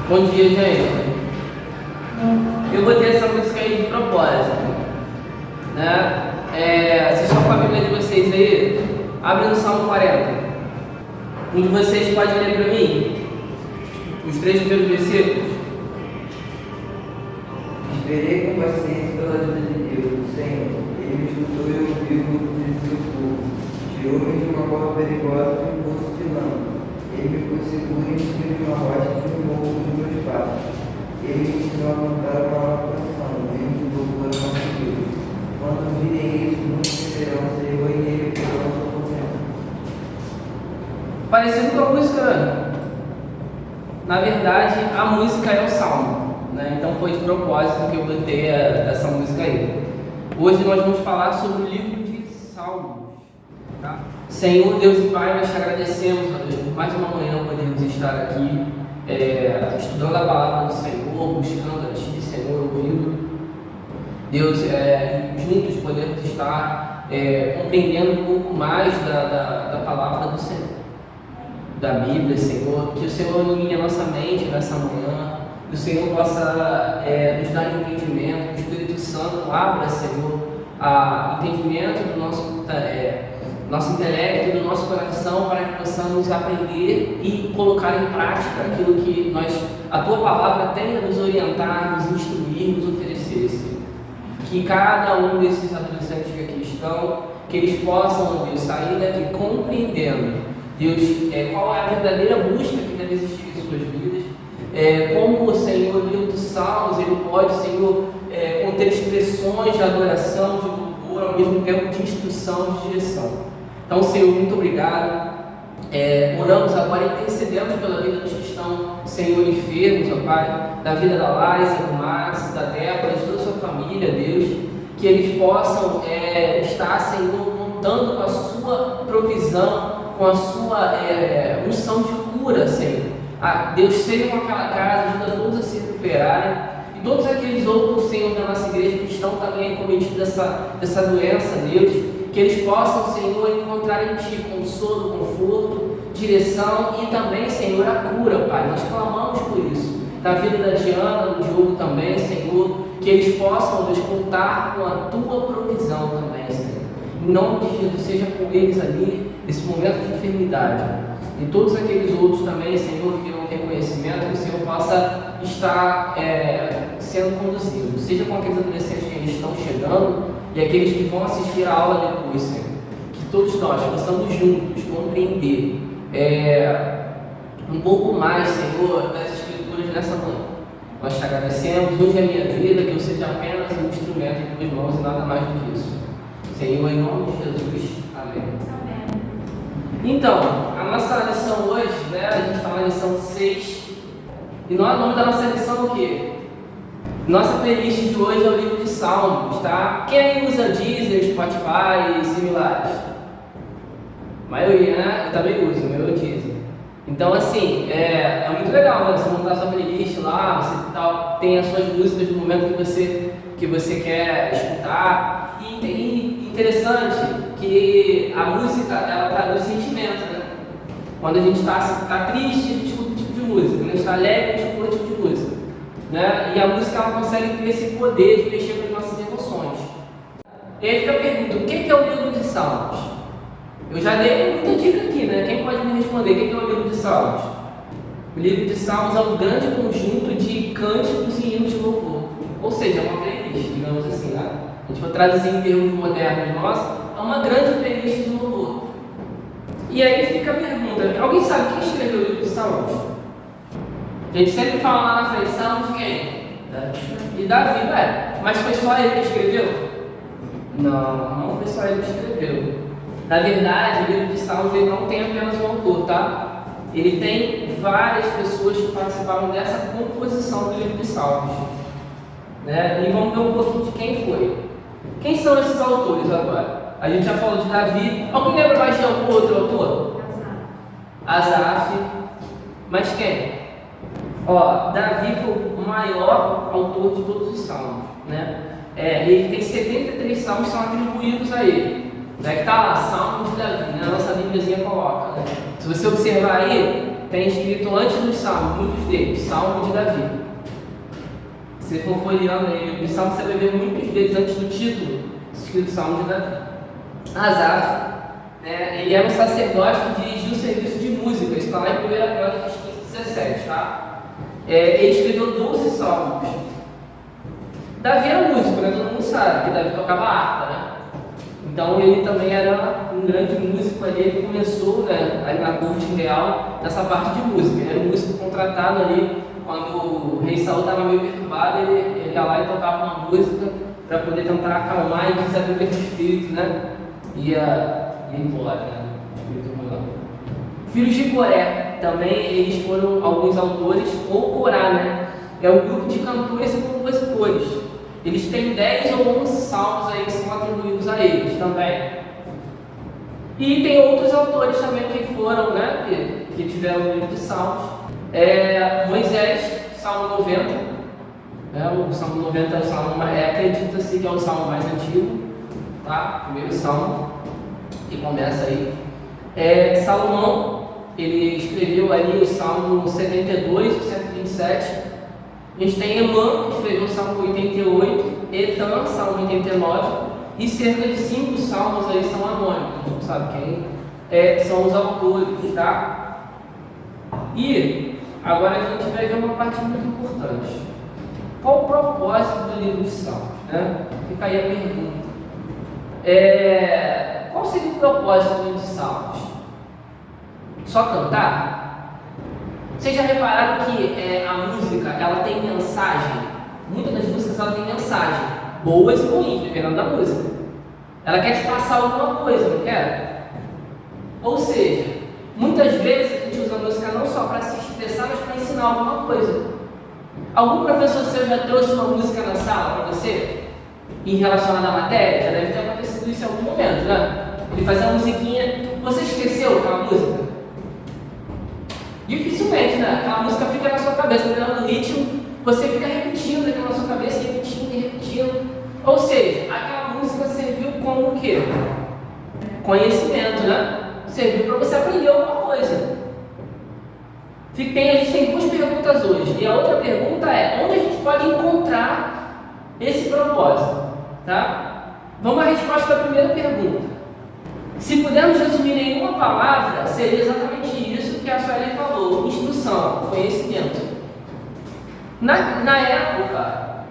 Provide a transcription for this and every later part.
Bom dia, gente. Eu botei essa música aí de propósito, né? Vocês estão com a Bíblia de vocês aí? Abre no Salmo 40. Um de vocês pode ler para mim os 3 primeiros versículos? Esperei com paciência pela ajuda de Deus, Senhor. Ele me escutou e ouviu o grito de seu povo. Tirou-me de uma cova perigosa e de um poço de lama. Ele me pôs seguro em cima de uma rocha e de um morro dos meus passos. Ele me ensinou a cantar uma nova canção, ele me louvor ao nosso Deus. Quando virem isso, muitos verão, Senhor, e nele terão sua confiança. Parecido com a música, né? Na verdade, a música é o Salmo, né? Então foi de propósito que eu botei essa música aí. Hoje nós vamos falar sobre o livro de Salmos, tá? Senhor, Deus e Pai, nós te agradecemos, ó Deus, por mais uma manhã podermos estar aqui, estudando a palavra do Senhor, buscando a Ti, Senhor, ouvindo. Deus, juntos podemos estar compreendendo um pouco mais da palavra do Senhor, da Bíblia, Senhor. Que o Senhor ilumine a nossa mente nessa manhã, que o Senhor possa nos dar entendimento, que o Espírito Santo abra, Senhor, o entendimento do nosso intelecto, do nosso coração, para que possamos aprender e colocar em prática aquilo que a Tua palavra tem a nos orientar, nos instruir, nos oferecer, Senhor. Que cada um desses adolescentes que aqui estão, que eles possam, Deus, sair daqui compreendendo, Deus, qual é a verdadeira busca que deve existir em suas vidas, como o Senhor, o livro dos Salmos, ele pode, Senhor, conter expressões de adoração, de louvor, ao mesmo tempo de instrução, de direção. Então, Senhor, muito obrigado. Oramos agora e intercedemos pela vida dos que estão, Senhor, enfermos, ó Pai, da vida da Laisa, do Max, da Débora, de toda a sua família, Deus, que eles possam estar, Senhor, contando com a sua provisão, com a sua unção de cura, Senhor. Deus, seja com aquela casa, ajuda todos a se recuperarem, e todos aqueles outros, Senhor, da nossa igreja que estão também acometidos dessa doença, Deus, que eles possam, Senhor, encontrar em Ti consolo, conforto, direção e também, Senhor, a cura, Pai. Nós clamamos por isso. Da vida da Diana, do Diogo também, Senhor, que eles possam nos contar com a Tua provisão também, Senhor. Em nome de Jesus, seja com eles ali, nesse momento de enfermidade. E todos aqueles outros também, Senhor, que não têm conhecimento, que o Senhor possa estar sendo conduzido. Seja com aqueles adolescentes que eles estão chegando e aqueles que vão assistir a aula depois, Senhor. Que todos nós possamos juntos compreender um pouco mais, Senhor, das Escrituras nessa manhã. Nós te agradecemos. Hoje é a minha vida, que eu seja apenas um instrumento em tuas mãos e nada mais do que isso. Senhor, em nome de Jesus. Amém. Então, a nossa lição hoje, né, a gente está na lição 6. E o nome da nossa lição é o quê? Nossa playlist de hoje é o livro de Salmos, tá? Quem usa Deezer, Spotify e similares? A maioria, né? Eu também uso, o meu é o Deezer. Então, assim, é muito legal, né? Você montar sua playlist lá, você tem as suas músicas no momento que você quer escutar. E interessante que a música, ela traduz sentimento, né? Quando a gente está triste, a gente escuta um tipo de música. Quando a gente está alegre, a gente escuta outro tipo de música, né? E a música, ela consegue ter esse poder de mexer com as nossas emoções. E aí fica a pergunta, o que é o livro de Salmos? Eu já dei muita dica aqui, né? Quem pode me responder? O que é o livro de Salmos? O livro de Salmos é um grande conjunto de cânticos e hinos de louvor. Ou seja, é uma playlist, digamos assim, né? A gente for traduzir em termos modernos nossos, é uma grande playlist de louvor. E aí fica a pergunta, alguém sabe quem escreveu o livro de Salmos? A gente sempre fala lá na frente, Salmos de quem? E Davi, mas foi só ele que escreveu? Não foi só ele que escreveu. Na verdade, o livro de Salmos ele não tem apenas um autor, tá? Ele tem várias pessoas que participaram dessa composição do livro de Salmos, né? E vamos ver um pouquinho de quem foi. Quem são esses autores agora? A gente já falou de Davi. Alguém lembra mais de algum outro autor? Asaf. Mas quem? Davi foi o maior autor de todos os salmos, né? Ele tem 73 salmos que são atribuídos a ele. Que está lá, Salmos de Davi, né? A nossa Bíbliazinha coloca, né? Se você observar aí, tem escrito antes dos salmos, muitos deles, Salmo de Davi. Se você for folheando aí, o salmo você vai ver muitos deles antes do título, escrito Salmo de Davi. Asaf, ele era um sacerdote que dirigia o serviço de música, isso está lá em 1 Crônicas 15:17, tá? Ele escreveu 12 salmos. Davi era músico, né? Todo mundo sabe que Davi tocava harpa, né? Então ele também era um grande músico ali, ele começou, né, ali na corte real, nessa parte de música. Ele era um músico contratado ali, quando o rei Saul estava meio perturbado, ele ia lá e tocava uma música para poder tentar acalmar e desaparecer o espírito, né? Ia embora, né? Filhos de Coré, também eles foram alguns autores, ou Corá, né? É um grupo de cantores e compositores. Eles têm 10 ou 11 salmos aí que são atribuídos a eles também. E tem outros autores também que foram, né? Que tiveram o livro de salmos. Moisés, Salmo 90. O Salmo 90 é o salmo, acredita-se que é o salmo mais antigo, tá? Primeiro salmo, que começa aí. Salomão, ele escreveu ali o Salmo 72, o 127. A gente tem Emã, que escreveu o Salmo 88, Etan, Salmo 89, e cerca de 5 salmos aí são anônimos, a gente não sabe quem são os autores, tá? E agora a gente vai ver uma parte muito importante. Qual o propósito do livro de Salmos, né? Fica aí a pergunta. Qual seria o propósito do livro de Salmos? Só cantar? Vocês já repararam que a música, ela tem mensagem? Muitas das músicas, ela tem mensagem, boas e ruins, dependendo da música. Ela quer te passar alguma coisa, não quer? Ou seja, muitas vezes a gente usa a música não só para se expressar, mas para ensinar alguma coisa. Algum professor seu já trouxe uma música na sala para você? Em relacionada à matéria? Já deve ter acontecido isso em algum momento, né? Ele fazia uma musiquinha, você esqueceu aquela música? Dificilmente, né? Aquela música fica na sua cabeça, dependendo do ritmo, você fica repetindo aquilo na sua cabeça, repetindo e repetindo. Ou seja, aquela música serviu como o quê? Conhecimento, né? Serviu para você aprender alguma coisa. A gente tem 2 perguntas hoje. E a outra pergunta é, onde a gente pode encontrar esse propósito? Tá? Vamos à resposta da primeira pergunta. Se pudermos resumir em uma palavra, seria exatamente isso que a Sueli falou: instrução, conhecimento. Na época,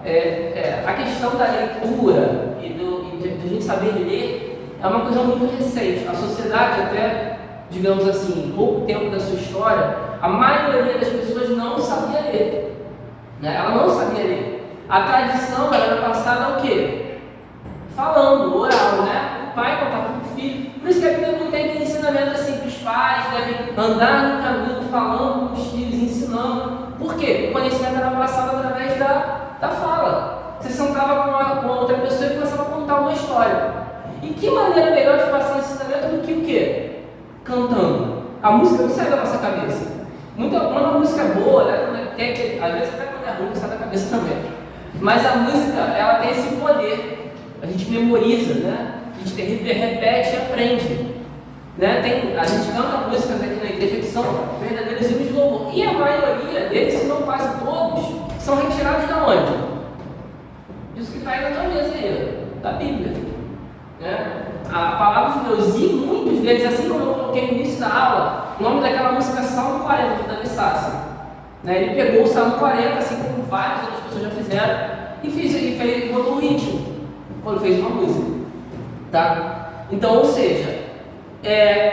a questão da leitura e de a gente saber ler é uma coisa muito recente. A sociedade, até, digamos assim, em pouco tempo da sua história, a maioria das pessoas não sabia ler. Né? Ela não sabia ler. A tradição era passada ao quê? Falando, oral, né? O pai contava para o filho. Por isso que a Bíblia não tem aquele ensinamento assim que os pais devem andar no caminho falando com os filhos, ensinando. Por quê? O conhecimento era passado através da fala. Você sentava com outra pessoa e começava a contar uma história. E que maneira melhor de passar o ensinamento do que o quê? Cantando. A música não sai da nossa cabeça. Quando a música é boa, né? Às vezes até quando é ruim, sai da cabeça também. Mas a música, ela tem esse poder. A gente memoriza, né? A gente repete e aprende. Né? A gente canta músicas aqui na igreja que são verdadeiros hinos de louvor. E a maioria deles, se não quase todos, são retirados da onde? Isso que está aí na tua mesa aí, da Bíblia. Né? A palavra de Deus, e muitos deles, assim como eu coloquei no início da aula, o nome daquela música é Salmo 40, do Davi Sassi. Né? Ele pegou o Salmo 40, assim como várias outras pessoas já fizeram, e botou o ritmo quando fez uma música. Tá? Então, ou seja,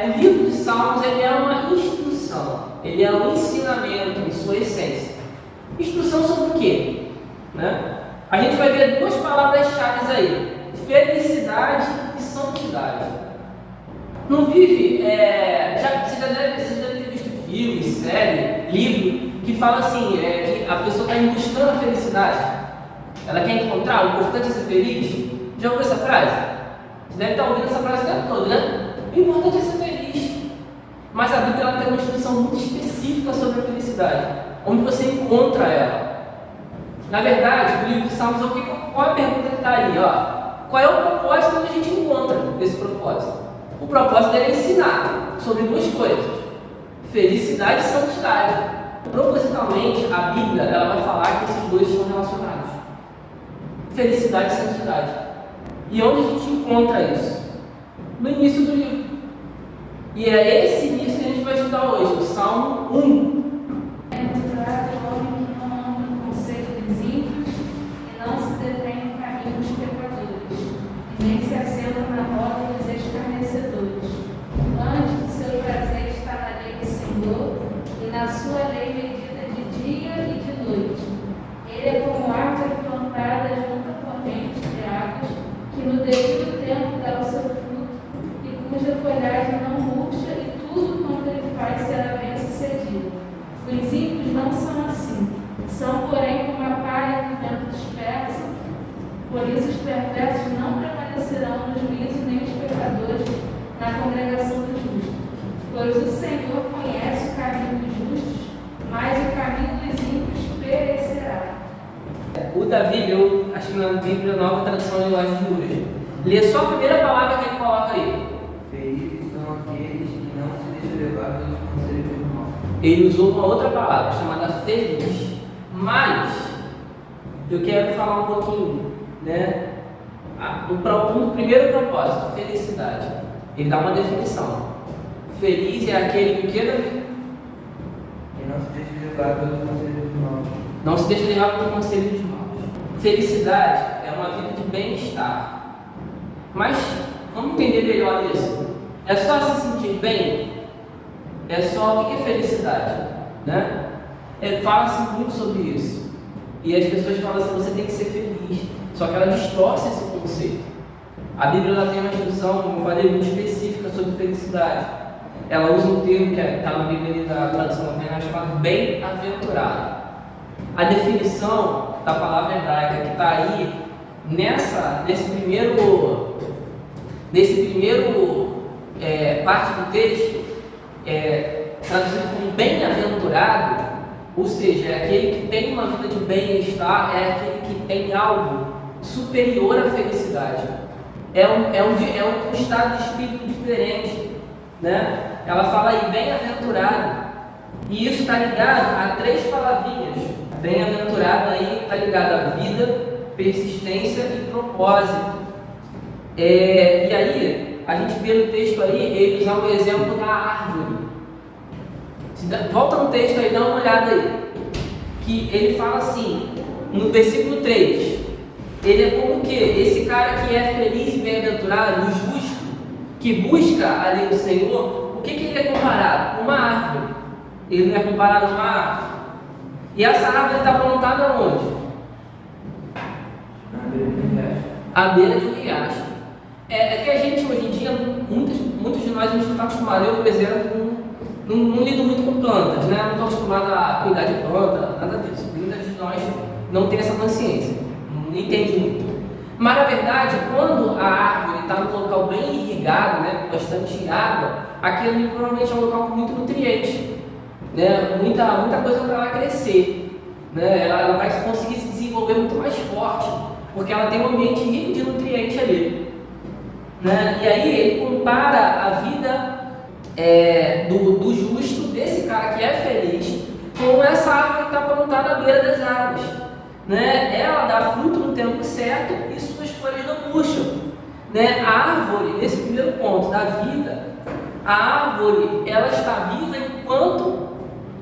o livro de Salmos, ele é uma instrução, ele é um ensinamento em sua essência. Instrução sobre o quê? Né? A gente vai ver 2 palavras-chave aí: felicidade e santidade. Não vive, você já deve ter visto filme, série, livro, que fala assim, que a pessoa está buscando a felicidade. Ela quer encontrar, o importante é ser feliz. Já ouviu essa frase? Você deve estar ouvindo essa frase o tempo todo, né? O importante é ser feliz. Mas a Bíblia tem uma instrução muito específica sobre a felicidade, onde você encontra ela. Na verdade, o livro de Salmos, qual é a pergunta que está aí? Ó? Qual é o propósito que a gente encontra desse propósito? O propósito é ensinar sobre 2 coisas: Felicidade e santidade. Propositalmente, a Bíblia ela vai falar que esses dois estão relacionados. Felicidade e santidade. E onde a gente encontra isso? No início do livro. E é esse início que a gente vai estudar hoje, o Salmo 1. Bem-aventurado o homem que não anda no conselho dos ímpios e não se detém no caminho dos pecadores, e nem se assenta na roda dos escarnecedores. Antes do seu prazer está na lei do Senhor, e na sua lei medita de dia e de noite. Ele é como árvore plantada junto à corrente de águas, que no devido tempo dá o seu fruto, e cuja folhagem não murcha, e tudo quanto ele faz será bem sucedido. Os ímpios não são assim, são, porém, como a palha que o vento dispersa. Por isso os perversos não permanecerão no juízo, nem os pecadores na congregação dos justos. Pois o Senhor conhece o caminho dos justos, mas o caminho dos ímpios perecerá. O Davi leu, acho que na Bíblia Nova Tradução de Linguagem de hoje. Lê só a primeira palavra que ele coloca aí. Felizes são aqueles que não se deixam levar pelos conselhos do mal. Ele usou uma outra palavra chamada feliz. Mas eu quero falar um pouquinho, né? No primeiro propósito, felicidade. Ele dá uma definição. Feliz é aquele que queira vir. E não se deixa levar pelos conselhos do mal. Não se deixa levar pelo conselho dos maus. Felicidade é uma vida de bem-estar. Mas vamos entender melhor isso. É só se sentir bem? É só o que é felicidade? Né? Fala-se muito sobre isso. E as pessoas falam assim, você tem que ser feliz. Só que ela distorce esse conceito. A Bíblia ela tem uma instrução, como eu falei, muito específica sobre felicidade. Ela usa um termo que está na Bíblia da tradução latina chamado bem-aventurado. A definição da palavra hebraica que está aí nesse primeiro parte do texto traduzido como bem-aventurado, ou seja, é aquele que tem uma vida de bem-estar, é aquele que tem algo superior à felicidade. É um estado de espírito diferente, né? Ela fala aí bem-aventurado, e isso está ligado a 3 palavrinhas. Bem-aventurado aí está ligado à vida, persistência e propósito. E aí, a gente vê no texto aí, ele usa o exemplo da árvore. Volta no texto aí, dá uma olhada aí. Que ele fala assim, no versículo 3, ele é como que esse cara que é feliz e bem-aventurado, o justo, que busca a lei do Senhor, o que ele é comparado? Com uma árvore. Ele não é comparado a uma árvore. E essa árvore está plantada onde? À beira de um riacho. É que a gente hoje em dia, muitos de nós, a gente não está acostumado. Eu, por exemplo, não lido muito com plantas, né? Não estou acostumado a cuidar de planta, nada disso. Muitas de nós não tem essa consciência, não entende muito. Mas na verdade, quando a árvore está num local bem irrigado, né, com bastante água, aquele provavelmente é um local com muito nutriente, né? Muita coisa para ela crescer, né? Ela vai conseguir se desenvolver muito mais forte, porque ela tem um ambiente rico de nutrientes ali, né? E aí ele compara a vida do justo, desse cara que é feliz, com essa árvore que está plantada à beira das águas, né? Ela dá fruto no tempo certo e suas folhas não murcham, né? A árvore, nesse primeiro ponto da vida, a árvore ela está viva enquanto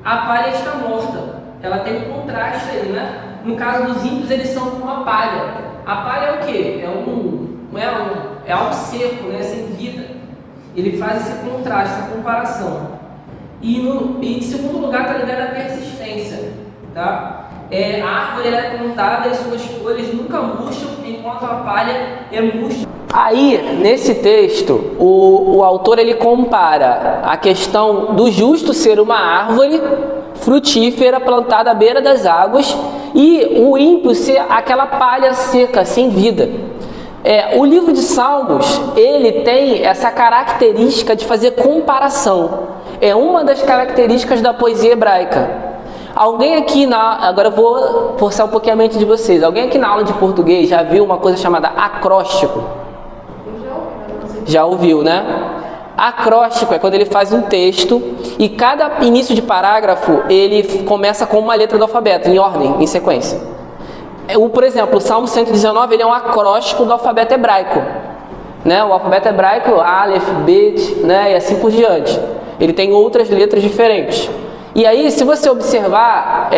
a palha está morta. Ela tem um contraste aí, né? No caso dos ímpios, eles são como a palha. A palha é o quê? É algo seco, né? Sem vida. Ele faz esse contraste, essa comparação. E em segundo lugar, está ligado à persistência, tá? A árvore é plantada e suas folhas nunca murcham, enquanto a palha é murcha. Aí, nesse texto, o autor ele compara a questão do justo ser uma árvore frutífera plantada à beira das águas e o ímpio ser aquela palha seca, sem vida. O livro de Salmos, ele tem essa característica de fazer comparação. É uma das características da poesia hebraica. Alguém aqui agora eu vou forçar um pouquinho a mente de vocês. Alguém aqui na aula de português já viu uma coisa chamada acróstico? Já ouviu, né? Acróstico é quando ele faz um texto e cada início de parágrafo ele começa com uma letra do alfabeto, em ordem, em sequência. Por exemplo, o Salmo 119 ele é um acróstico do alfabeto hebraico, né? O alfabeto hebraico, Aleph, Bet, né? E assim por diante. Ele tem outras letras diferentes. E aí, se você observar,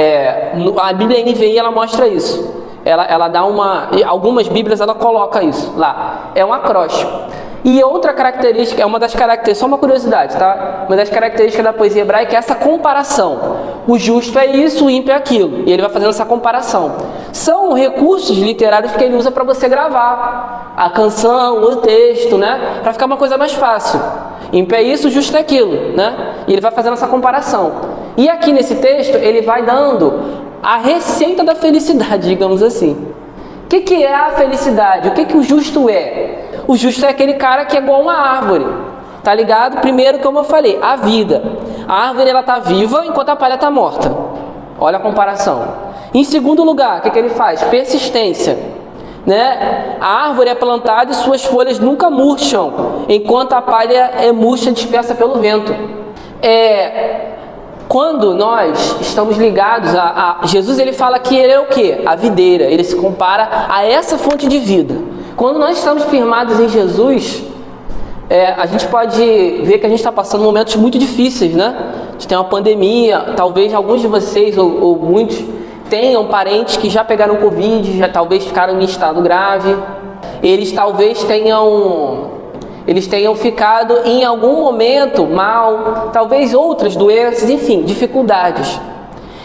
a Bíblia NVI ela mostra isso. Ela dá algumas Bíblias ela coloca isso lá. É um acróstico. E outra característica, é uma das características, só uma curiosidade, tá? Uma das características da poesia hebraica é essa comparação. O justo é isso, o ímpio é aquilo. E ele vai fazendo essa comparação. São recursos literários que ele usa para você gravar a canção, o texto, né? Para ficar uma coisa mais fácil. Ímpio é isso, justo é aquilo, né? E ele vai fazendo essa comparação. E aqui nesse texto, ele vai dando a receita da felicidade, digamos assim. O que é a felicidade? O que o justo é? O justo é aquele cara que é igual uma árvore, tá ligado? Primeiro, como eu falei, a vida. A árvore, ela tá viva enquanto a palha tá morta. Olha a comparação. Em segundo lugar, o que ele faz? Persistência, né? A árvore é plantada e suas folhas nunca murcham, enquanto a palha é murcha dispersa pelo vento. Quando nós estamos ligados a Jesus, ele fala que ele é o quê? A videira. Ele se compara a essa fonte de vida. Quando nós estamos firmados em Jesus, a gente pode ver que a gente está passando momentos muito difíceis, né? A gente tem uma pandemia, talvez alguns de vocês, ou muitos, tenham parentes que já pegaram Covid, já talvez ficaram em estado grave. Eles talvez tenham ficado em algum momento mal, talvez outras doenças, enfim, dificuldades.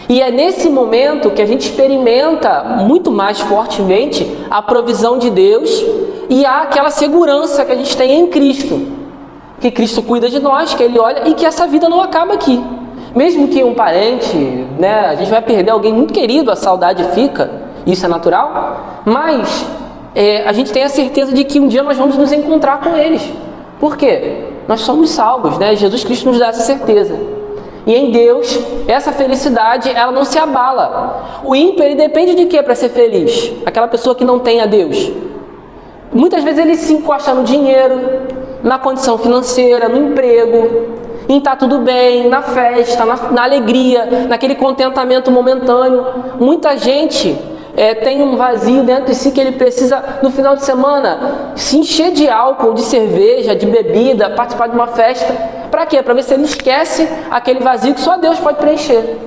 E é nesse momento que a gente experimenta muito mais fortemente a provisão de Deus e aquela segurança que a gente tem em Cristo. Que Cristo cuida de nós, que Ele olha e que essa vida não acaba aqui. Mesmo que um parente, né, a gente vai perder alguém muito querido, a saudade fica, isso é natural, mas a gente tem a certeza de que um dia nós vamos nos encontrar com eles. Por quê? Nós somos salvos, né? Jesus Cristo nos dá essa certeza. E em Deus, essa felicidade, ela não se abala. O ímpio, ele depende de quê para ser feliz? Aquela pessoa que não tem a Deus. Muitas vezes ele se encosta no dinheiro, na condição financeira, no emprego, em estar tudo bem, na festa, na alegria, naquele contentamento momentâneo. Muita gente tem um vazio dentro de si que ele precisa, no final de semana, se encher de álcool, de cerveja, de bebida, participar de uma festa. Para quê? Para ver se ele esquece aquele vazio que só Deus pode preencher.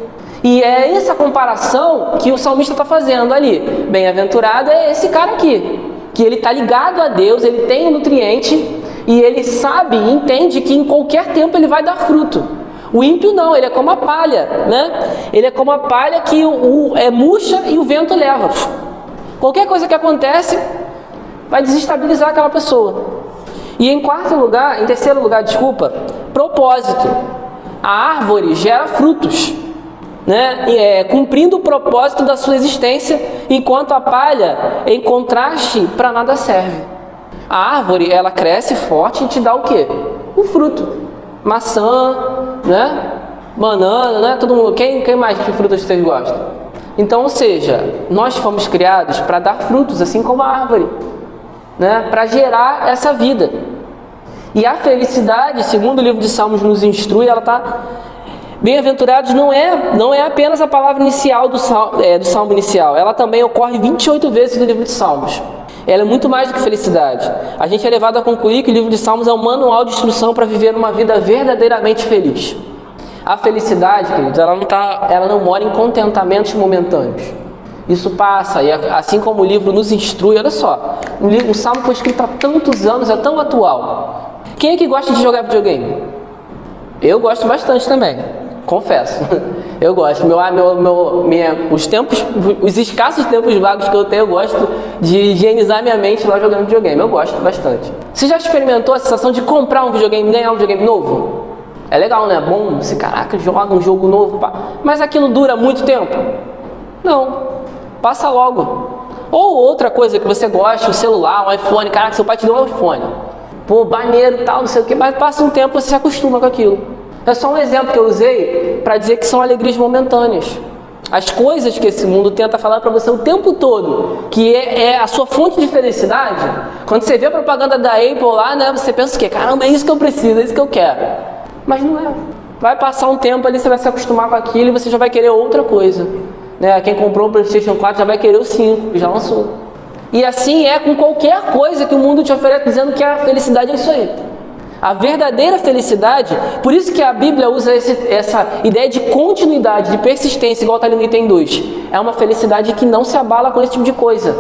E é essa comparação que o salmista está fazendo ali. Bem-aventurado é esse cara aqui, que ele está ligado a Deus, ele tem o nutriente e ele sabe e entende que em qualquer tempo ele vai dar fruto. O ímpio não, ele é como a palha, né? Ele é como a palha que murcha e o vento leva. Qualquer coisa que acontece vai desestabilizar aquela pessoa. E em terceiro lugar, propósito. A árvore gera frutos, né? Cumprindo o propósito da sua existência, enquanto a palha, em contraste, para nada serve. A árvore, ela cresce forte e te dá o quê? O fruto. Maçã, né? Banana, né? Todo mundo. Quem mais de frutas vocês gostam? Então, ou seja, nós fomos criados para dar frutos, assim como a árvore, né? Para gerar essa vida. E a felicidade, segundo o livro de Salmos nos instrui, ela está... Bem-aventurados não é apenas a palavra inicial do salmo inicial. Ela também ocorre 28 vezes no livro de Salmos. Ela é muito mais do que felicidade. A gente é levado a concluir que o livro de Salmos é um manual de instrução para viver uma vida verdadeiramente feliz. A felicidade, queridos, ela não mora em contentamentos momentâneos. Isso passa, e assim como o livro nos instrui, olha só, o Salmo foi escrito há tantos anos, é tão atual. Quem é que gosta de jogar videogame? Eu gosto bastante também, confesso. Eu gosto. Os escassos tempos vagos que eu tenho, eu gosto de higienizar minha mente lá jogando videogame. Eu gosto bastante. Você já experimentou a sensação de comprar um videogame, ganhar um videogame novo? É legal, né? Bom, você, caraca, joga um jogo novo. Pá. Mas aquilo dura muito tempo? Não. Passa logo. Ou outra coisa que você gosta, um celular, um iPhone. Caraca, seu pai te deu um iPhone. Pô, maneiro e tal, não sei o que. Mas passa um tempo, você se acostuma com aquilo. É só um exemplo que eu usei para dizer que são alegrias momentâneas. As coisas que esse mundo tenta falar para você o tempo todo, que é a sua fonte de felicidade. Quando você vê a propaganda da Apple lá, né, você pensa que, caramba, é isso que eu preciso, é isso que eu quero. Mas não é. Vai passar um tempo ali, você vai se acostumar com aquilo e você já vai querer outra coisa. Né? Quem comprou o PlayStation 4 já vai querer o 5, que já lançou. E assim é com qualquer coisa que o mundo te oferece, dizendo que a felicidade é isso aí. A verdadeira felicidade, por isso que a Bíblia usa essa ideia de continuidade, de persistência, igual está ali no item 2. É uma felicidade que não se abala com esse tipo de coisa,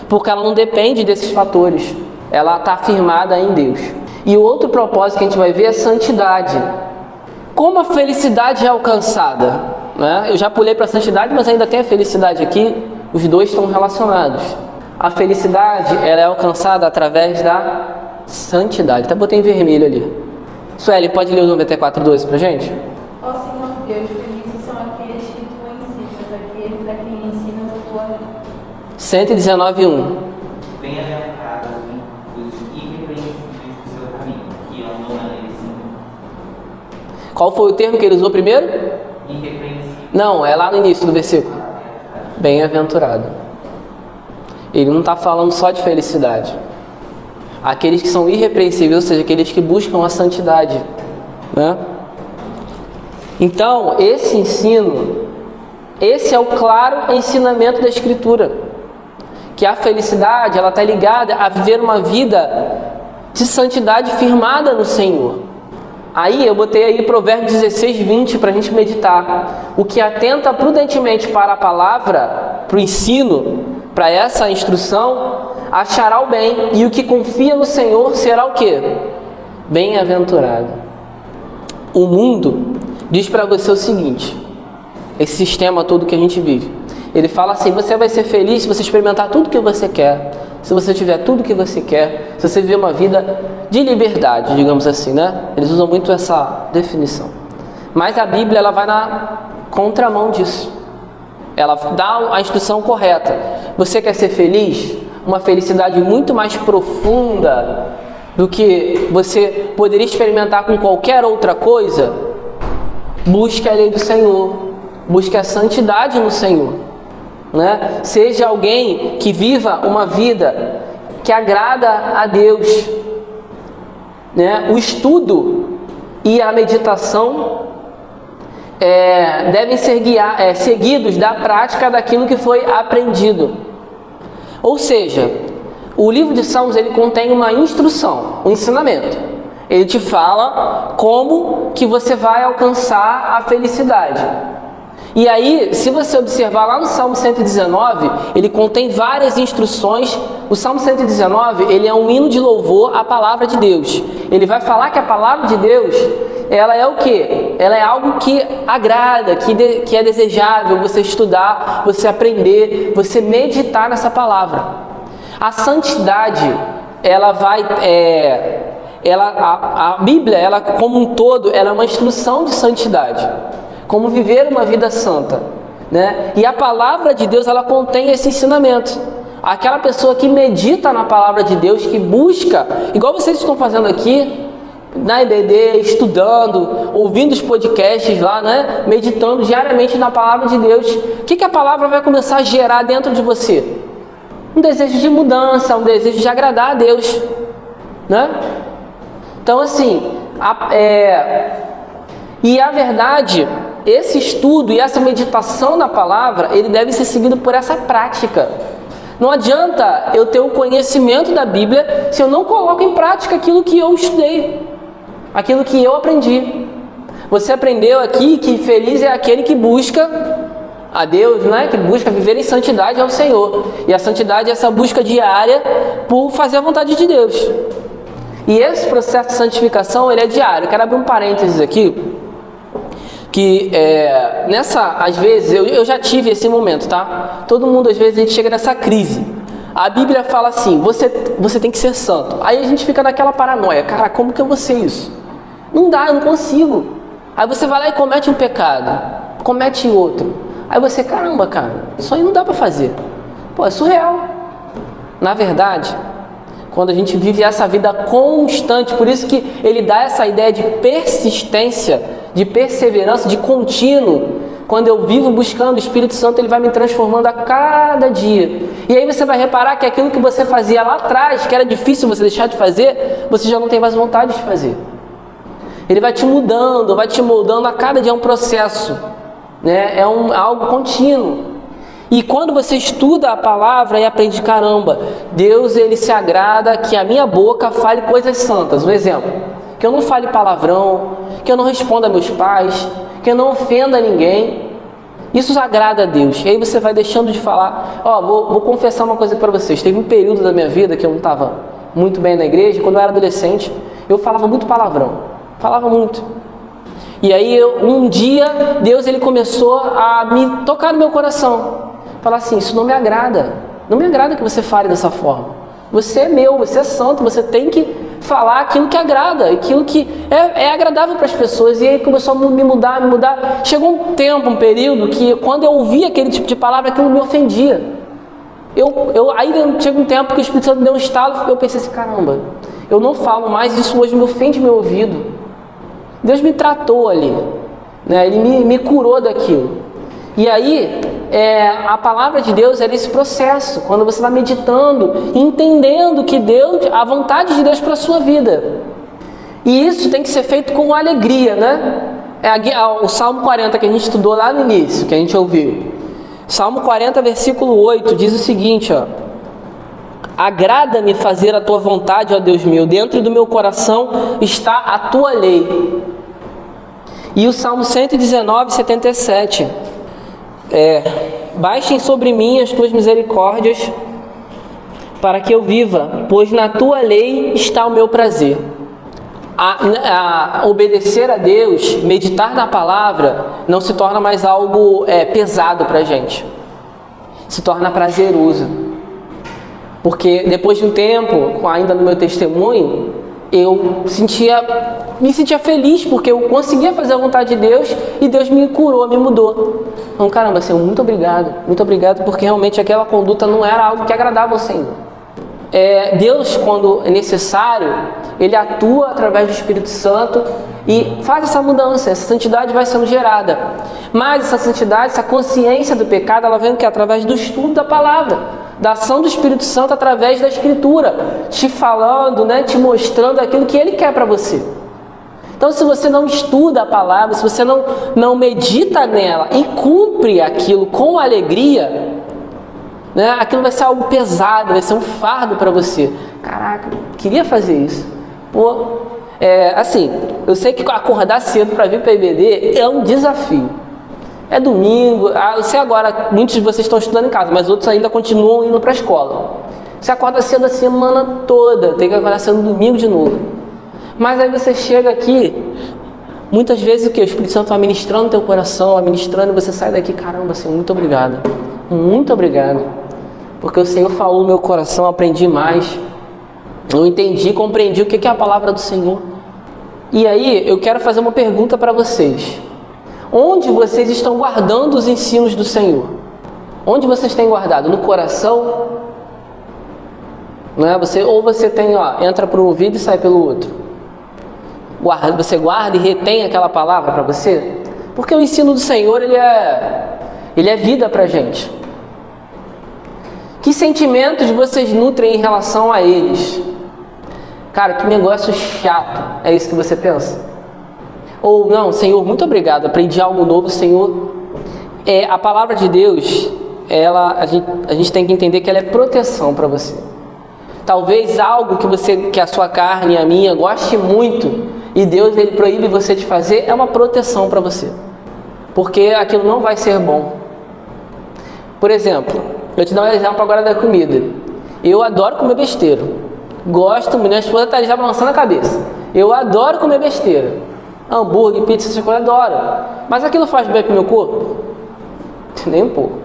porque ela não depende desses fatores. Ela está firmada em Deus. E o outro propósito que a gente vai ver é a santidade. Como a felicidade é alcançada? Né? Eu já pulei para a santidade, mas ainda tem a felicidade aqui. Os dois estão relacionados. A felicidade ela é alcançada através da santidade. Até botei em vermelho ali. Sueli, pode ler o 94:12 pra gente? Ó Senhor Deus, felizes são aqueles que tu ensinas, aqueles a quem ensinas a tua lei. 119:1. Bem-aventurados os irrepreensíveis do seu caminho, que andam na lei do Senhor. Qual foi o termo que ele usou primeiro? Irrepreensível. Não, é lá no início do versículo. Bem-aventurado. Ele não está falando só de felicidade. Aqueles que são irrepreensíveis, ou seja, aqueles que buscam a santidade, né? Então, esse ensino, esse é o claro ensinamento da Escritura, que a felicidade ela está ligada a viver uma vida de santidade firmada no Senhor. Aí eu botei aí Provérbios 16:20 para a gente meditar. O que atenta prudentemente para a palavra, para o ensino, para essa instrução, achará o bem, e o que confia no Senhor será o quê? Bem-aventurado. O mundo diz para você o seguinte, esse sistema todo que a gente vive, ele fala assim, você vai ser feliz se você experimentar tudo que você quer, se você tiver tudo que você quer, se você viver uma vida de liberdade, digamos assim, né? Eles usam muito essa definição. Mas a Bíblia, ela vai na contramão disso. Ela dá a instrução correta. Você quer ser feliz? Uma felicidade muito mais profunda do que você poderia experimentar com qualquer outra coisa? Busque a lei do Senhor. Busque a santidade no Senhor. Né? Seja alguém que viva uma vida que agrada a Deus. Né? O estudo e a meditação devem ser seguidos da prática daquilo que foi aprendido. Ou seja, o livro de Salmos ele contém uma instrução, um ensinamento. Ele te fala como que você vai alcançar a felicidade. E aí, se você observar lá no Salmo 119, ele contém várias instruções. O Salmo 119, ele é um hino de louvor à palavra de Deus. Ele vai falar que a palavra de Deus, ela é o quê? Ela é algo que agrada, que é desejável você estudar, você aprender, você meditar nessa palavra. A santidade, ela vai... a Bíblia, ela como um todo, ela é uma instrução de santidade. Como viver uma vida santa, né? E a palavra de Deus, ela contém esse ensinamento. Aquela pessoa que medita na palavra de Deus, que busca, igual vocês estão fazendo aqui, na EBD, estudando, ouvindo os podcasts lá, né? Meditando diariamente na palavra de Deus. O que a palavra vai começar a gerar dentro de você? Um desejo de mudança, um desejo de agradar a Deus, né? Então assim, e a verdade, esse estudo e essa meditação na palavra, ele deve ser seguido por essa prática. Não adianta eu ter o conhecimento da Bíblia se eu não coloco em prática aquilo que eu estudei, aquilo que eu aprendi. Você aprendeu aqui que feliz é aquele que busca a Deus, né? Que busca viver em santidade ao Senhor. E a santidade é essa busca diária por fazer a vontade de Deus. E esse processo de santificação, ele é diário. Eu quero abrir um parênteses aqui, que às vezes, eu já tive esse momento, tá? Todo mundo, às vezes, a gente chega nessa crise. A Bíblia fala assim, você tem que ser santo. Aí a gente fica naquela paranoia, cara, como que eu vou ser isso? Não dá, eu não consigo. Aí você vai lá e comete um pecado, comete outro. Aí você, caramba, cara, isso aí não dá pra fazer. Pô, é surreal. Na verdade, quando a gente vive essa vida constante, por isso que ele dá essa ideia de persistência, de perseverança, de contínuo, quando eu vivo buscando o Espírito Santo, ele vai me transformando a cada dia. E aí você vai reparar que aquilo que você fazia lá atrás, que era difícil você deixar de fazer, você já não tem mais vontade de fazer. Ele vai te mudando, vai te moldando a cada dia, é um processo, né? É algo contínuo. E quando você estuda a palavra e aprende, caramba, Deus ele se agrada que a minha boca fale coisas santas. Um exemplo, que eu não fale palavrão, que eu não responda a meus pais, que eu não ofenda ninguém. Isso agrada a Deus. E aí você vai deixando de falar. Vou confessar uma coisa para vocês. Teve um período da minha vida que eu não estava muito bem na igreja. Quando eu era adolescente, eu falava muito palavrão. Falava muito. E aí um dia Deus ele começou a me tocar no meu coração. Falar assim, isso não me agrada. Não me agrada que você fale dessa forma. Você é meu, você é santo, você tem que falar aquilo que agrada, aquilo que é agradável para as pessoas. E aí começou a me mudar. Chegou um tempo, um período, que quando eu ouvia aquele tipo de palavra, aquilo me ofendia. Aí chega um tempo que o Espírito Santo me deu um estalo, eu pensei assim, caramba, eu não falo mais, isso hoje me ofende meu ouvido. Deus me tratou ali, né? Ele me curou daquilo. E aí, a palavra de Deus é esse processo, quando você vai meditando, entendendo que a vontade de Deus para a sua vida. E isso tem que ser feito com alegria, né? O Salmo 40 que a gente estudou lá no início, que a gente ouviu. Salmo 40, versículo 8, diz o seguinte, agrada-me fazer a tua vontade, ó Deus meu, dentro do meu coração está a tua lei. E o Salmo 119, 77, baixem sobre mim as tuas misericórdias, para que eu viva, pois na tua lei está o meu prazer. Obedecer a Deus, meditar na palavra, não se torna mais algo pesado para a gente. Se torna prazeroso. Porque depois de um tempo, ainda no meu testemunho, eu me sentia feliz, porque eu conseguia fazer a vontade de Deus e Deus me curou, me mudou. Então, caramba, Senhor, muito obrigado, porque realmente aquela conduta não era algo que agradava ao Senhor. Deus, quando é necessário, Ele atua através do Espírito Santo e faz essa mudança, essa santidade vai sendo gerada. Mas essa santidade, essa consciência do pecado, ela vem através do estudo da palavra, da ação do Espírito Santo através da Escritura, te falando, né, te mostrando aquilo que Ele quer para você. Então, se você não estuda a palavra, se você não medita nela e cumpre aquilo com alegria, né, aquilo vai ser algo pesado, vai ser um fardo para você. Caraca, queria fazer isso. Assim, eu sei que acordar cedo para vir para a IBD é um desafio. É domingo, eu sei agora, muitos de vocês estão estudando em casa, mas outros ainda continuam indo para a escola. Você acorda cedo a semana toda, tem que acordar cedo no domingo de novo. Mas aí você chega aqui, muitas vezes o Espírito Santo vai ministrando no teu coração, vai ministrando, e você sai daqui, caramba, Senhor, muito obrigado. Muito obrigado. Porque o Senhor falou no meu coração, eu aprendi mais. Eu entendi, compreendi o que é a palavra do Senhor. E aí, eu quero fazer uma pergunta para vocês. Onde vocês estão guardando os ensinos do Senhor? Onde vocês têm guardado? No coração? Não é? Você tem, entra por um ouvido e sai pelo outro. Você guarda e retém aquela palavra para você? Porque o ensino do Senhor, ele é vida para a gente. Que sentimentos vocês nutrem em relação a eles? Cara, que negócio chato. É isso que você pensa? Ou não, Senhor, muito obrigado, aprendi algo novo, Senhor. A palavra de Deus, a gente tem que entender que ela é proteção para você. Talvez algo que a sua carne e a minha goste muito, e Deus ele proíbe você de fazer, é uma proteção para você. Porque aquilo não vai ser bom. Por exemplo, eu te dou um exemplo agora da comida. Eu adoro comer besteira. Gosto, minha esposa está já balançando a cabeça. Eu adoro comer besteira. Hambúrguer, pizza, essas coisas, eu adoro. Mas aquilo faz bem pro meu corpo? Nem um pouco.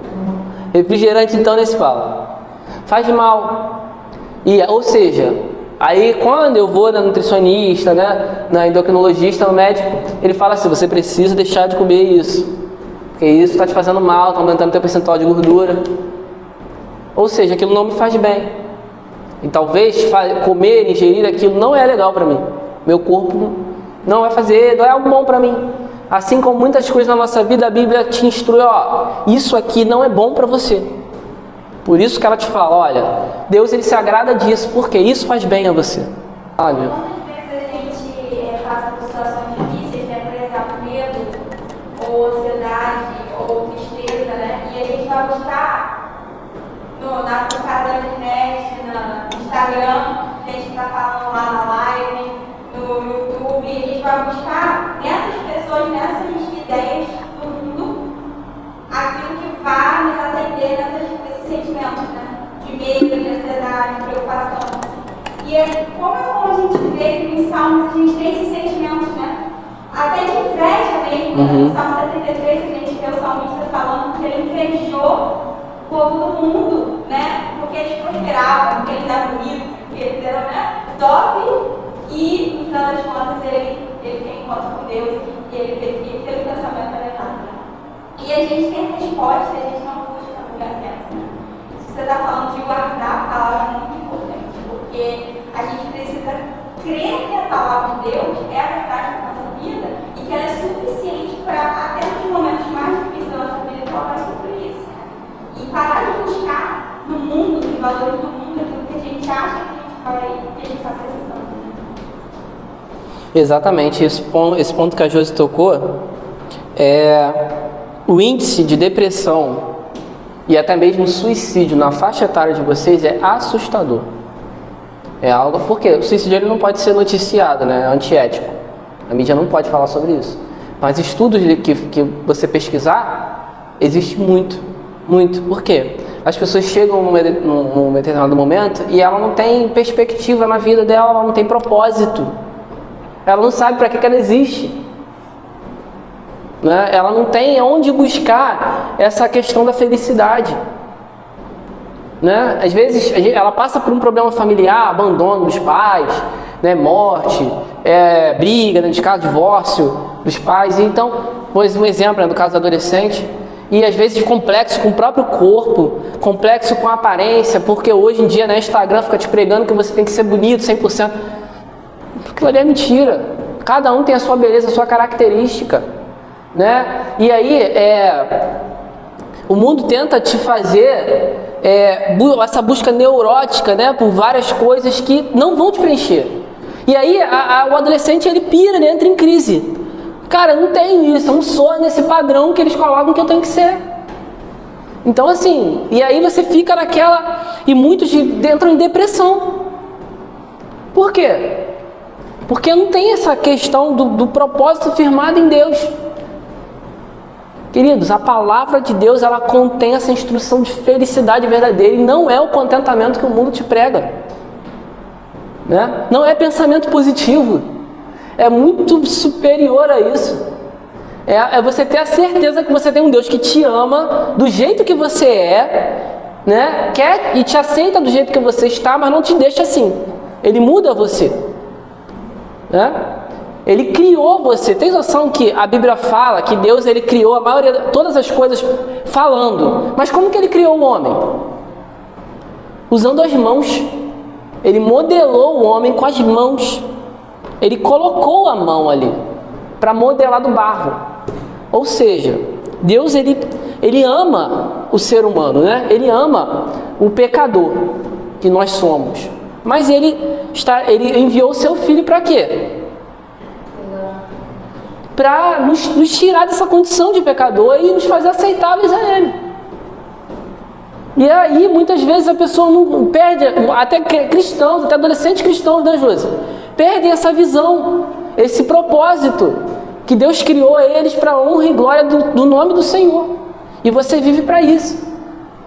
Refrigerante, então, nem se fala. Faz mal. Ou seja, aí quando eu vou na nutricionista, né, na endocrinologista, no médico, ele fala assim, você precisa deixar de comer isso. Porque isso está te fazendo mal, está aumentando o teu percentual de gordura. Ou seja, aquilo não me faz bem. E talvez comer, ingerir aquilo não é legal para mim. Meu corpo não vai fazer, não é algo bom para mim. Assim como muitas coisas na nossa vida, a Bíblia te instrui, ó, isso aqui não é bom para você. Por isso que ela te fala, olha, Deus ele se agrada disso, porque isso faz bem a você. Olha. Quantas vezes a gente passa por situações difíceis, né? Por exemplo, medo, ou ansiedade, ou tristeza, né? E a gente vai buscar na canal da internet, no Instagram, a gente está falando lá na live, no YouTube, a gente vai buscar nessas pessoas, nessas ideias do mundo, aquilo que vai nos atender nesses sentimentos, né? De medo, de ansiedade, de preocupação. E como a gente vê que nos Salmos a gente tem esses sentimentos, né? Até de inveja mesmo, no Salmo 73 a gente vê o salmista falando que ele invejou o povo do mundo, né? Porque eles prosperavam, porque eles eram bonitos, porque eles eram, né, top. E, no final das contas, ele tem encontro com Deus e ele teve o pensamento elevado. E a gente tem a resposta, a gente não busca no lugar certo. Você está falando de guardar a palavra, é muito importante, porque a gente precisa crer que a palavra de Deus é a verdade da nossa vida e que ela é suficiente para, até nos momentos mais difíceis da nossa vida, ela vai suprir isso. E parar de buscar no mundo, nos valores do mundo, aquilo que a gente acha que a gente está precisando. Exatamente, esse ponto que a Josi tocou é o índice de depressão e até mesmo suicídio na faixa etária de vocês é assustador. É algo, porque o suicídio ele não pode ser noticiado, né? É antiético. A mídia não pode falar sobre isso. Mas estudos que você pesquisar, existe muito. Por quê? As pessoas chegam num determinado momento e ela não tem perspectiva na vida dela, ela não tem propósito. Ela não sabe para que ela existe. Né? Ela não tem onde buscar essa questão da felicidade. Né? Às vezes ela passa por um problema familiar, abandono dos pais, né? Morte, briga, né? De caso, divórcio dos pais. Então, pois um exemplo, né? Do caso do adolescente. E às vezes complexo com o próprio corpo, complexo com a aparência, porque hoje em dia, né, Instagram fica te pregando que você tem que ser bonito 100%. Aquilo ali é mentira. Cada um tem a sua beleza, a sua característica, né? E aí o mundo tenta te fazer essa busca neurótica, né, por várias coisas que não vão te preencher. E aí o adolescente ele pira, ele entra em crise. Cara, eu não tenho isso, eu não sou nesse padrão que eles colocam que eu tenho que ser. Então assim, e aí você fica naquela, e muitos entram em depressão. Por quê? Porque não tem essa questão do propósito firmado em Deus. Queridos, a palavra de Deus, ela contém essa instrução de felicidade verdadeira e não é o contentamento que o mundo te prega. Né? Não é pensamento positivo. É muito superior a isso. É você ter a certeza que você tem um Deus que te ama do jeito que você né? Quer e te aceita do jeito que você está, mas não te deixa assim. Ele muda você. Né? Ele criou você. Tem noção que a Bíblia fala que Deus ele criou a maioria, todas as coisas falando. Mas como que ele criou o homem? Usando as mãos. Ele modelou o homem com as mãos. Ele colocou a mão ali para modelar do barro. Ou seja, Deus ele ama o ser humano, né? Ele ama o pecador que nós somos. Mas ele enviou o seu filho para quê? Para nos tirar dessa condição de pecador e nos fazer aceitáveis a Ele. E aí, muitas vezes, a pessoa não perde, até cristãos, até adolescentes cristãos, né, Josi? Perdem essa visão, esse propósito que Deus criou eles para a honra e glória do nome do Senhor. E você vive para isso.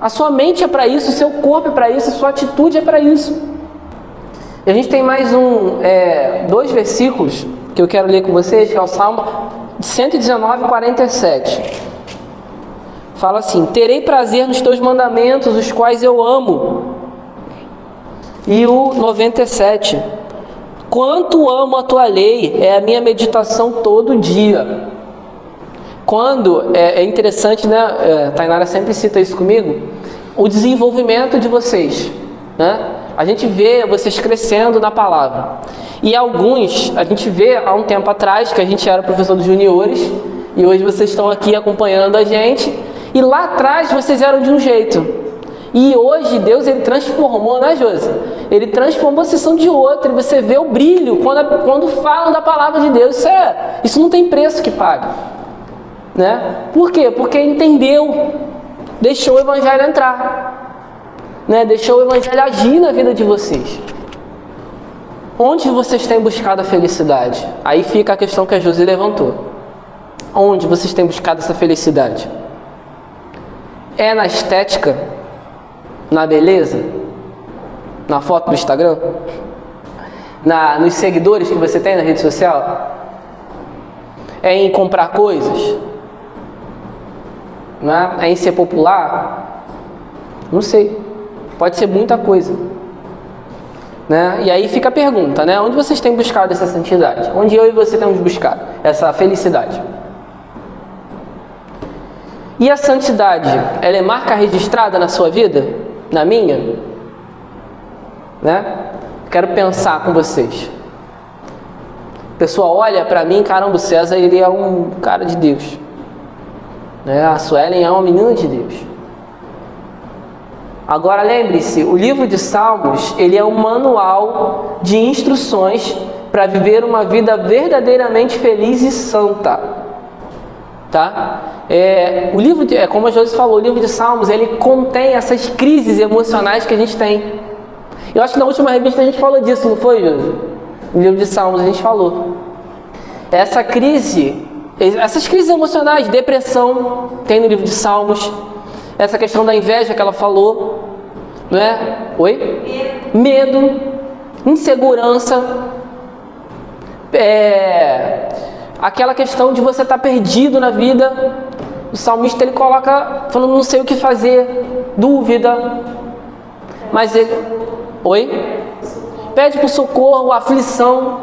A sua mente é para isso, o seu corpo é para isso, a sua atitude é para isso. E a gente tem mais dois versículos que eu quero ler com vocês, que é o Salmo 119, 47. Fala assim: terei prazer nos teus mandamentos, os quais eu amo. E o 97. Quanto amo a tua lei, é a minha meditação todo dia. Quando, é interessante, né? Tainara sempre cita isso comigo, o desenvolvimento de vocês, né? A gente vê vocês crescendo na palavra. E alguns, a gente vê há um tempo atrás, que a gente era professor dos juniores, E hoje vocês estão aqui acompanhando a gente. E lá atrás vocês eram de um jeito. E hoje Deus, Ele transformou, né, Josi? Ele transformou vocês são de outro. E você vê o brilho quando falam da palavra de Deus. Isso não tem preço que pague. Né? Por quê? Porque entendeu. Deixou o Evangelho entrar. Né? Deixou o Evangelho agir na vida de vocês. Onde vocês têm buscado a felicidade? Aí fica a questão que a Josi levantou. Onde vocês têm buscado essa felicidade? É na estética? Na beleza? Na foto do Instagram? Nos seguidores que você tem na rede social? É em comprar coisas? Né? É em ser popular? Não sei. Pode ser muita coisa. Né? E aí fica a pergunta, né? Onde vocês têm buscado essa santidade? Onde eu e você temos buscado essa felicidade? E a santidade, ela é marca registrada na sua vida? Na minha? Né? Quero pensar com vocês. O pessoal olha para mim, caramba, o César, ele é um cara de Deus. Né? A Suelen é uma menina de Deus. Agora lembre-se, o livro de Salmos, ele é um manual de instruções para viver uma vida verdadeiramente feliz e santa. Tá? O livro, como a Josi falou, o livro de Salmos, ele contém essas crises emocionais que a gente tem. Eu acho que na última revista a gente falou disso, não foi, Josi? No livro de Salmos a gente falou. Essas crises emocionais, depressão, tem no livro de Salmos. Essa questão da inveja que ela falou, não é? Oi? Medo, insegurança, aquela questão de você estar perdido na vida. O salmista, ele coloca, falando, não sei o que fazer, dúvida, mas ele... Oi? Pede por socorro, aflição,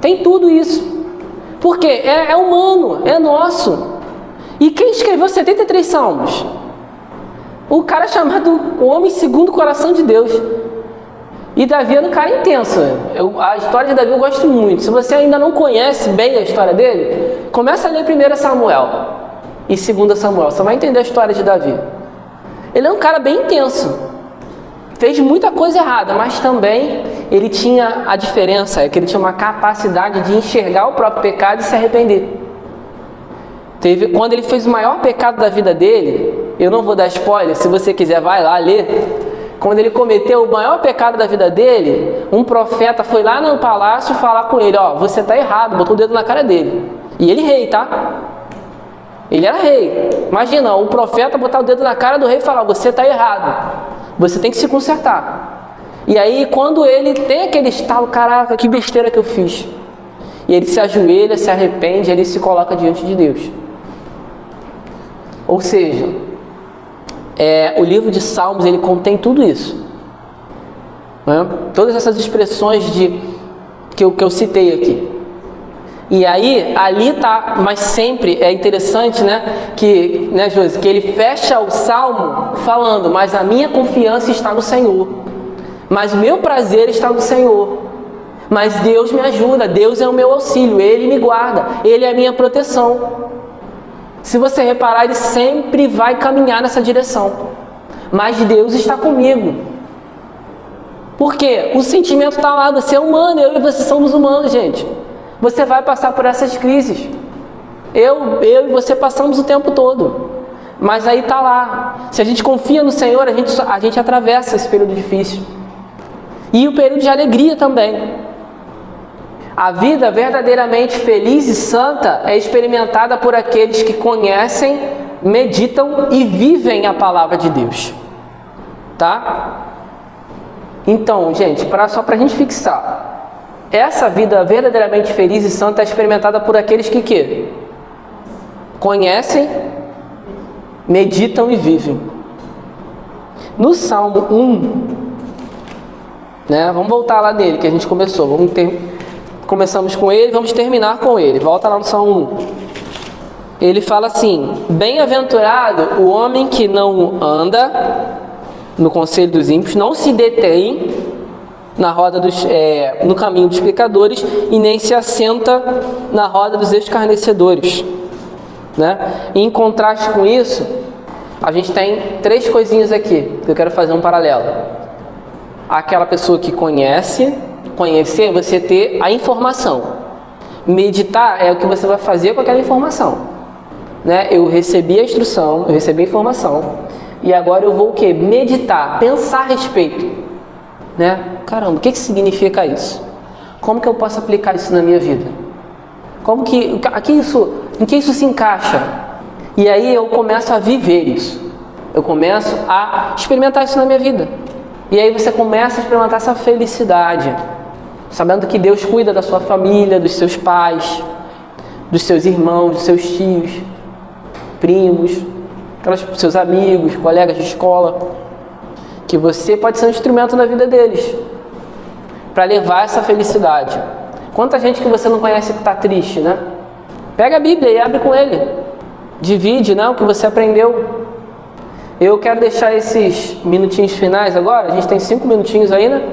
tem tudo isso. Por quê? É humano, é nosso. E quem escreveu 73 salmos? O cara chamado o homem segundo o coração de Deus. E Davi é um cara intenso. A história de Davi eu gosto muito. Se você ainda não conhece bem a história dele, começa a ler 1 Samuel e 2 Samuel. Você vai entender a história de Davi. Ele é um cara bem intenso. Fez muita coisa errada, mas também ele tinha a diferença, é que ele tinha uma capacidade de enxergar o próprio pecado e se arrepender. Quando ele fez o maior pecado da vida dele, eu não vou dar spoiler, se você quiser vai lá ler. Quando ele cometeu o maior pecado da vida dele, um profeta foi lá no palácio falar com ele, você está errado, botou o dedo na cara dele. E ele rei, tá? Ele era rei. Imagina, o profeta botar o dedo na cara do rei e falar, você está errado, você tem que se consertar. E aí quando ele tem aquele estalo, caraca, que besteira que eu fiz. E ele se ajoelha, se arrepende, ele se coloca diante de Deus. Ou seja, o livro de Salmos, ele contém tudo isso. Né? Todas essas expressões que eu citei aqui. E aí, ali tá, mas sempre é interessante, né, Josi, que ele fecha o Salmo falando, mas a minha confiança está no Senhor. Mas o meu prazer está no Senhor. Mas Deus me ajuda, Deus é o meu auxílio, Ele me guarda, Ele é a minha proteção. Se você reparar, ele sempre vai caminhar nessa direção. Mas Deus está comigo. Por quê? O sentimento está lá, você é humano, eu e você somos humanos, gente. Você vai passar por essas crises. Eu e você passamos o tempo todo. Mas aí está lá. Se a gente confia no Senhor, a gente atravessa esse período difícil. E o período de alegria também. A vida verdadeiramente feliz e santa é experimentada por aqueles que conhecem, meditam e vivem a palavra de Deus. Tá? Então, gente, só para a gente fixar, essa vida verdadeiramente feliz e santa é experimentada por aqueles que conhecem, meditam e vivem. No Salmo 1, né, vamos voltar lá nele que a gente começou, começamos com ele, vamos terminar com ele. Volta lá no Salmo 1. Ele fala assim: bem-aventurado o homem que não anda no conselho dos ímpios, não se detém na roda no caminho dos pecadores e nem se assenta na roda dos escarnecedores. né? E em contraste com isso, a gente tem 3 coisinhas aqui que eu quero fazer um paralelo. Aquela pessoa que conhecer, você ter a informação. Meditar é o que você vai fazer com aquela informação, né? Eu recebi a instrução, eu recebi a informação, e agora eu vou o quê? Meditar, pensar a respeito, né? Caramba, o que significa isso? Como que eu posso aplicar isso na minha vida? Em que isso se encaixa? E aí eu começo a viver isso. Eu começo a experimentar isso na minha vida. E aí você começa a experimentar essa felicidade, sabendo que Deus cuida da sua família, dos seus pais, dos seus irmãos, dos seus tios, primos, seus amigos, colegas de escola, que você pode ser um instrumento na vida deles, para levar essa felicidade. Quanta gente que você não conhece que está triste, né? Pega a Bíblia e abre com ele. Divide, né, o que você aprendeu. Eu quero deixar esses minutinhos finais agora. A gente tem 5 minutinhos ainda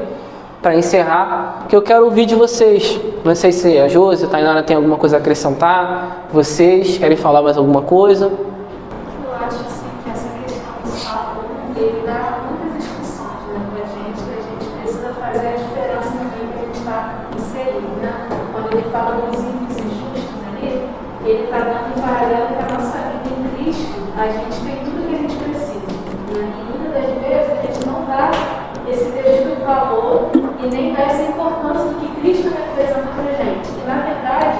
para encerrar, que eu quero ouvir de vocês. Não sei se a Josi, a Tainara tem alguma coisa a acrescentar. Vocês querem falar mais alguma coisa? Eu acho assim, que essa questão do salmo, ele dá muitas instruções, né, para a gente precisa fazer a diferença no meio que a gente está inserido, né? Quando ele fala dos ímpios e justos ali, ele está dando em paralelo que a nossa vida em Cristo, a gente tem tudo que a gente precisa, né? E muitas das vezes a gente não dá esse devido valor e nem dá essa importância do que Cristo representa para a gente. E na verdade,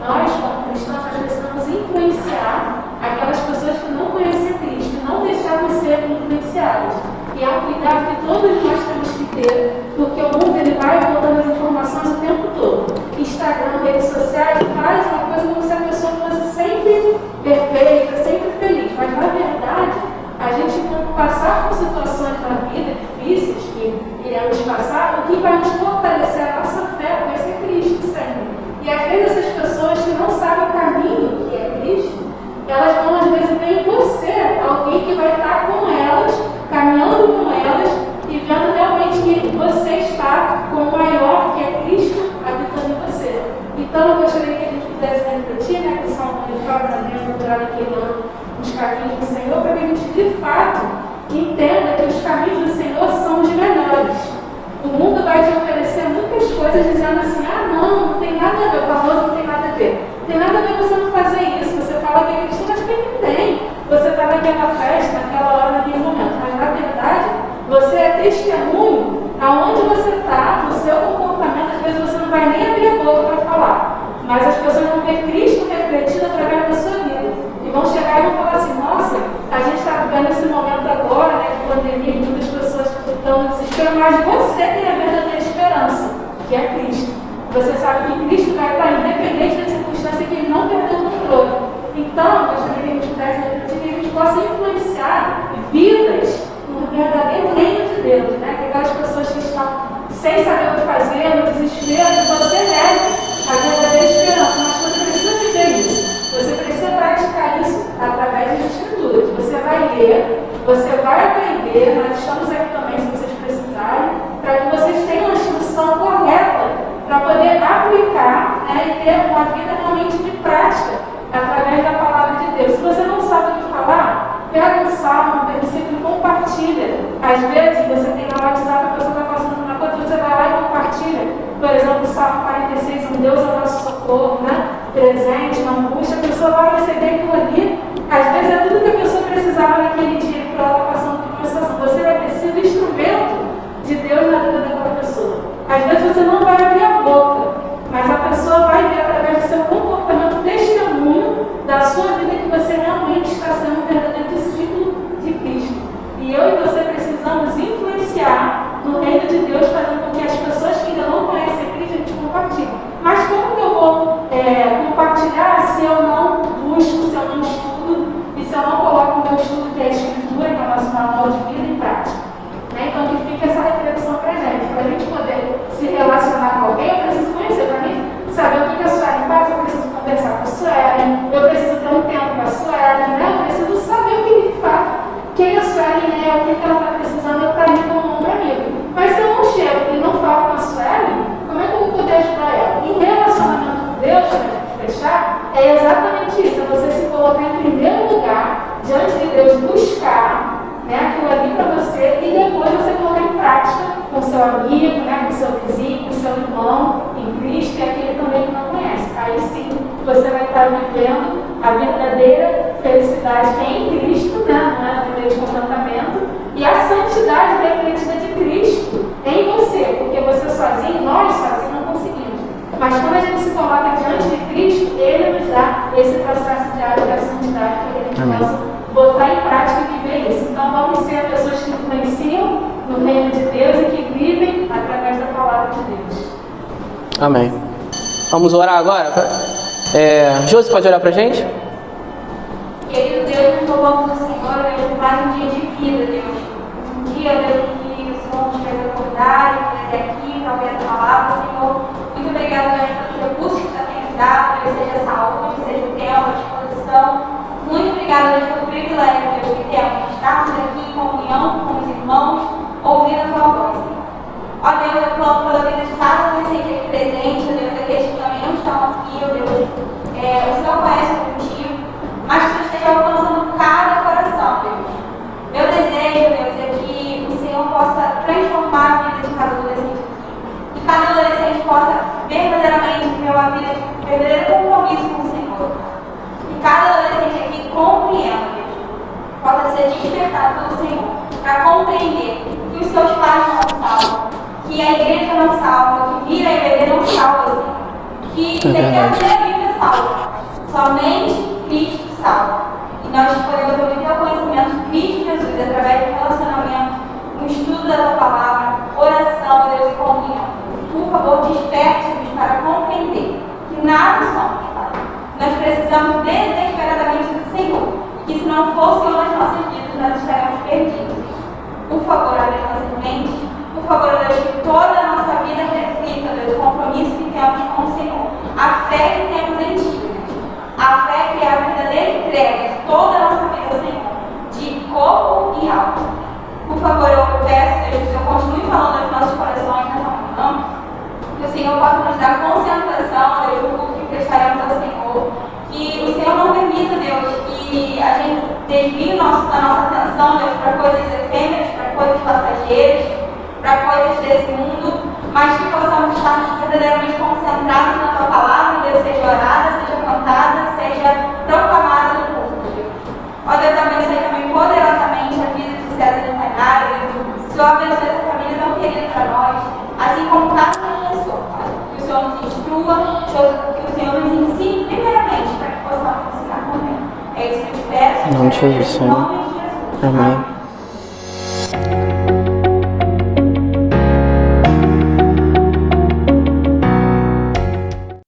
nós como cristãos, nós precisamos influenciar aquelas pessoas que não conhecem Cristo, não deixar de ser influenciadas. E é um cuidado que todos nós temos que ter, porque o mundo ele vai botando as informações o tempo todo. Instagram, redes sociais, faz uma coisa como se a pessoa fosse sempre perfeita, sempre feliz. Mas na verdade, a gente quando passar por situações na vida difíceis que iremos passar, o que vai nos fortalecer a nossa fé vai ser Cristo sempre. E às vezes essas pessoas que não sabem o caminho que é Cristo, elas vão às vezes ver em você alguém que vai estar com elas, caminhando com elas e vendo realmente que você está com o maior que é Cristo habitando em você. Então eu gostaria que a gente pudesse refletir, né, que o Salmo de fala também, procurar aquele ano os caminhos do Senhor, para que a gente de fato entenda que os caminhos do Senhor são os melhores. O mundo vai te oferecer muitas coisas dizendo assim, não tem nada a ver, o famoso não tem nada a ver. Tem nada a ver você não fazer isso, você fala que é cristão, mas que não tem. Você está naquela festa, naquela hora, naquele momento. Mas na verdade, você é testemunho aonde você está, no seu comportamento. Às vezes você não vai nem abrir a boca para falar, mas as pessoas vão ver Cristo refletido através da sua vida. E vão chegar e vão falar assim, nossa, a gente está vivendo esse momento agora, né, de pandemia, muitas pessoas estão no desespero, mas você tem a verdadeira esperança, que é Cristo. Você sabe que Cristo vai estar independente da circunstância, que Ele não perdeu o controle. Então, eu gostaria que a gente pudesse refletir, que a gente possa influenciar vidas no verdadeiro reino de Deus, né? Que aquelas pessoas que estão sem saber o que fazer, no desespero, você leve a verdadeira esperança. Mas você precisa viver isso. Você precisa praticar isso através das Escrituras. Você vai ler, você vai aprender, nós estamos aqui também se vocês precisarem, para que vocês tenham a instrução correta para poder aplicar, né, e ter uma vida realmente de prática através da palavra de Deus. Se você não sabe o que falar, pega um salmo, um versículo e compartilha. Às vezes você tem no WhatsApp, a pessoa está passando por uma coisa, você vai lá e compartilha. Por exemplo, o Salmo 46, um Deus é o nosso socorro, né? Presente, na angústia, a pessoa vai receber aquilo ali. Às vezes é tudo que a pessoa precisava naquele dia, para ela estar passando por uma situação. Você vai ter sido instrumento de Deus na vida daquela pessoa. Às vezes você não vai abrir a boca, mas a pessoa vai ver através do seu comportamento testemunho da sua vida que você realmente está sendo um verdadeiro discípulo de Cristo. E eu e você precisamos influenciar no reino de Deus, fazendo com que as pessoas que ainda não conhecem Cristo, a gente compartilhe. Mas como que eu vou compartilhar se eu não busco, se eu não estudo e se eu não coloco o meu estudo, que é a Escritura, que é o nosso manual de vida, em prática? Né? Então que fica essa reflexão para a gente poder se relacionar com alguém, eu preciso conhecer. Para mim, saber o que a Suelen faz, eu preciso conversar com a Suelen, eu preciso ter um tempo com a Suelen, né? Eu preciso saber o que de fato, quem a Suelen é, o que ela está precisando, eu estou ali como um ombro amigo. Mas se eu não chego e não falo com a Suelen, como é que eu vou poder ajudar ela? Em relacionamento com Deus, para a gente né, aquilo ali para você e depois você colocar em prática com o seu amigo, né, com o seu vizinho, com o seu irmão em Cristo e aquele também que não conhece. Aí sim você vai estar vivendo a verdadeira felicidade que é em Cristo, né, não é no meio de contentamento, e a santidade refletida de Cristo em você, porque você sozinho, nós sozinhos não conseguimos. Mas quando a gente se coloca diante de Cristo, Ele nos dá esse processo diário da santidade para que a gente possa botar em prática e viver isso. Então vamos ser pessoas que influenciam no reino de Deus e que vivem através da palavra de Deus. Amém. Vamos orar agora? Josi, pode orar pra gente? Querido Deus, nos louvamos do Senhor, Deus, mais um dia de vida, Deus. Um dia, Deus, que o Senhor nos fez acordar e vir aqui para ouvir a tua palavra, Senhor. Muito obrigado, Deus, pelos recursos que está sendo dado, Deus, seja saúde, seja o tempo, a disposição. Muito obrigado, Deus, pelo privilégio, Deus, que temos de estarmos aqui em comunhão com os irmãos, ouvindo a tua voz, Senhor. Ó Deus, eu clamo pela vida de cada adolescente aqui presente, Deus, aqueles que também não estão aqui, ó Deus. O Senhor conhece o motivo, mas que tu esteja alcançando cada coração, Deus. Meu desejo, Deus, é que o Senhor possa transformar a vida de cada adolescente aqui. Que cada adolescente possa verdadeiramente viver uma vida de verdadeiro compromisso com o Senhor. Que cada adolescente aqui compreenda, Deus, possa ser despertado pelo Senhor para compreender que os seus pais não salvam, que a igreja não salva, que vir a igreja não salva, Senhor. Que sequer a Bíblia salva. Somente Cristo salva. E nós podemos obter o conhecimento de Cristo Jesus através do relacionamento, no estudo da tua palavra, oração, Deus, e comunhão. Por favor, desperte-nos para compreender que nada somos, Pai. Nós precisamos desesperadamente do Senhor. E que se não for o Senhor nas nossas vidas, nós estaremos perdidos. Por favor, abre nossas mentes. Por favor, Deus, que toda a nossa vida reflita, Deus, o compromisso que temos com o Senhor. A fé que temos em Ti, Deus. A fé que é a verdadeira entrega de toda a nossa vida, Senhor. De corpo e alma. Por favor, eu peço, Deus, que o Senhor continue falando aos nossos corações nessa manhã. Que o Senhor possa nos dar concentração, Deus, no culto que prestaremos ao Senhor. Que o Senhor não permita, Deus, que a gente desvie a nossa atenção, Deus, para coisas efêmeras, para coisas passageiras, para coisas desse mundo, mas que possamos estar verdadeiramente concentrados na tua palavra, Deus, seja orada, seja cantada, seja proclamada no culto, Deus. Ó Deus, abençoe também poderosamente a vida de César e Tainara, Deus. O Senhor abençoe essa família tão querida para nós, assim como cada pessoa, Pai. Que o Senhor nos instrua, que o Senhor nos ensine primeiramente para que possamos ensinar também. É isso que eu te peço. Em nome de Jesus, Senhor. Amém.